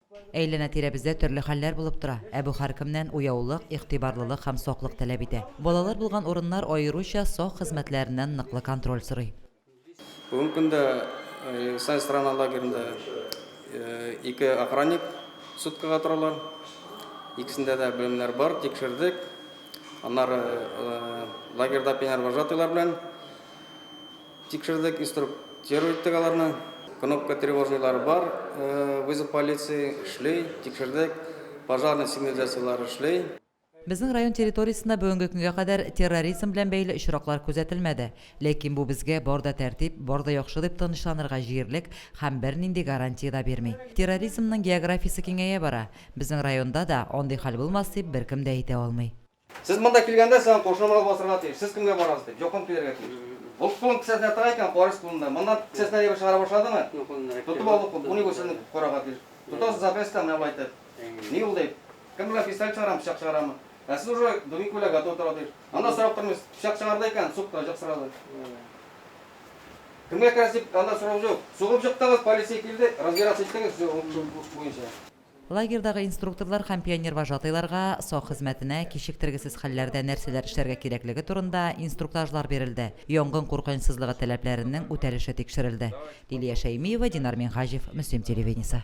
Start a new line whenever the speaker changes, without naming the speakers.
Әйләнә тирәбездә төрле хәлләр булып тора. Бу һәркемнән уяулык, игътибарлылык һәм саклык таләп итә. Балалар булган урыннар аеруча сак хезмәтләреннән ныклы контроль сорый.
Бүгінгі күнде Исаев страна лагерінде екі охранник суткаға тұралар. Икісінде де білімлер бар, текшердік. Анар лагерда пионер-вожатыйлар белән текшердік, инструктируйттік аларны. Кнопка тревожныйлары бар, вызов полиции эшлей, текшердік, пожарный сигнализациялары эшлей.
Безнең район территориясында бүгенге көнгә кадәр терроризм белән бәйле очраклар күзәтелмәде. Ләкин бу безгә барда тәртип, барда яхшы дип тынычланырга җирлек һәм бернинди гарантия да бирми. Терроризмның географиясе киңәя бара. Безнең районда да андый хәл булмас дип беркем дә әйтә алмый.
Сез монда килгәндә сән кошнамал басырга тиеш. Сез кемгә барасыз дип, якын килергә тиеш. Ул кулын кесәсенә тыга икән, Париж кулында. Моннан кесәсенә дип чыгара башладымы? Тотып алып, буны күсәне карага тиеш. Тотасыз запястье менә айтып. Ни ул дип? Кем белән пистолет чыгарам, пычак чыгарамы? Сез уже дөнья күлә готов тора тиеш. Анда сорап тормыйсыз, пычак чыгарды икән, сукта җак сорады. Кемгә кирәк, анда сорау юк. Сугып чыктыгыз, полиция килде, разбираться иттегез буенча.
Лагердагы инструкторлар һәм пионер-вожатыйларга сак хезмәтенә кичектергесез хәлләрдә нәрсәләр эшләргә кирәклеге турында инструктажлар бирелде. Янгын куркынычсызлыгы таләпләренең үтәлеше тикшерелде. Лилия Шәймиева, Динар Минхаҗев, Мөслим телевидениесе.